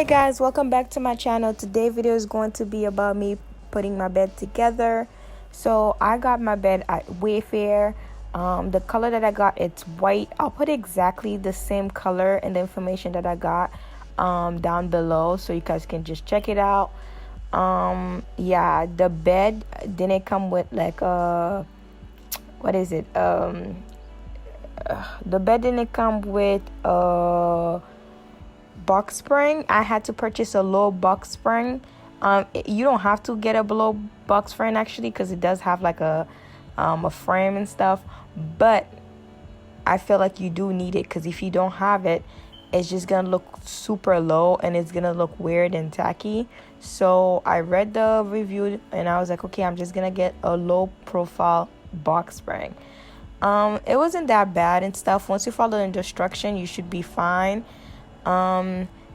guys, welcome back to my channel. Today's video is going to be about me putting my bed together. So I got my bed at Wayfair. The color that I got, it's white. I'll put exactly the same color and the information that I got down below so you guys can just check it out. Yeah, the bed didn't come with like a, what is it, the bed didn't come with a box spring. I had to purchase a low box spring. You don't have to get a low box spring actually, because it does have like a frame and stuff, but I feel like you do need it, because if you don't have it, it's just gonna look super low and it's gonna look weird and tacky. So I read the review and I was like, okay, I'm just gonna get a low profile box spring. It wasn't that bad and stuff. Once you follow the instruction, you should be fine.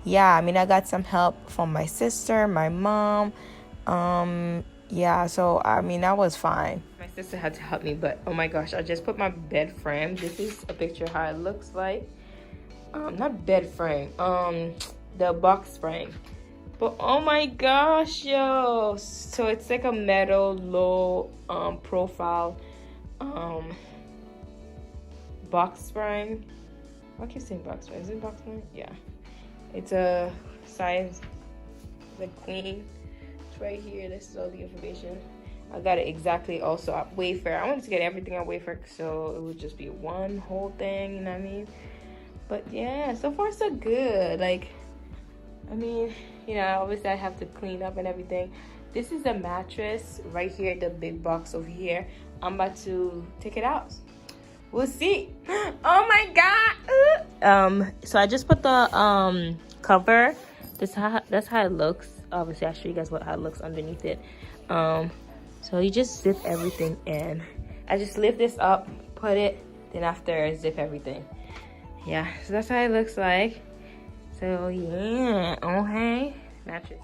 Yeah, I mean, I got some help from my sister, my mom. Yeah, so I mean, that was fine. My sister had to help me, but oh my gosh, I just put my bed frame. This is a picture how it looks like. Not bed frame, the box spring. But oh my gosh, yo, so it's like a metal low profile box spring. I keep saying box spring. Is it box spring? Yeah. It's a size the queen. It's right here. This is all the information. I got it exactly also at Wayfair. I wanted to get everything at Wayfair so it would just be one whole thing, you know what I mean? But yeah, so far so good. Like, I mean, you know, obviously I have to clean up and everything. This is the mattress right here, the big box over here. I'm about to take it out. We'll see. Oh my god. So I just put the cover. That's how it looks. Obviously I'll show you guys how it looks underneath it. So you just zip everything in. I just lift this up, put it, then after zip everything. Yeah, so that's how it looks like. So yeah, okay, mattress.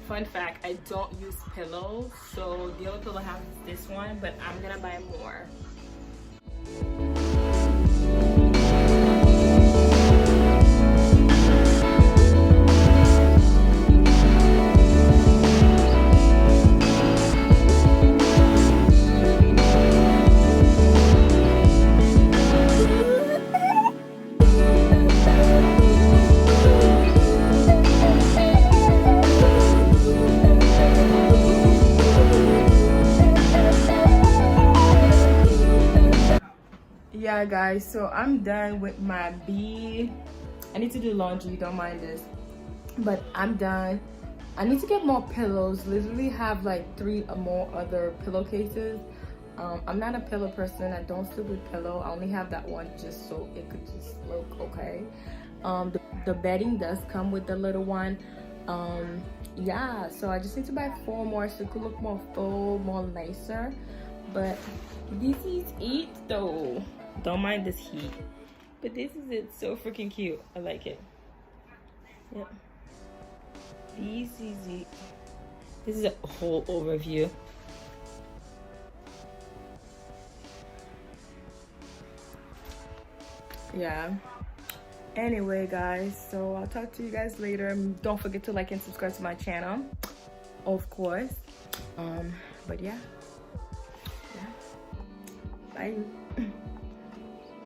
Fun fact, I don't use pillows, so the only pillow I have is this one, but I'm gonna buy more. Yeah guys, so I'm done with my I need to do laundry, don't mind this, but I'm done. I need to get more pillows. Literally have like 3 or more other pillowcases. I'm not a pillow person. I don't sleep with pillow. I only have that one just so it could just look okay. The bedding does come with the little one. Yeah, so I just need to buy 4 more so it could look more full, more nicer. But this is it though. Don't mind this heat, but this is it. So freaking cute. I like it. Yep. This is a whole overview. Yeah. Anyway, guys, so I'll talk to you guys later. Don't forget to like and subscribe to my channel, of course. But yeah. Bye.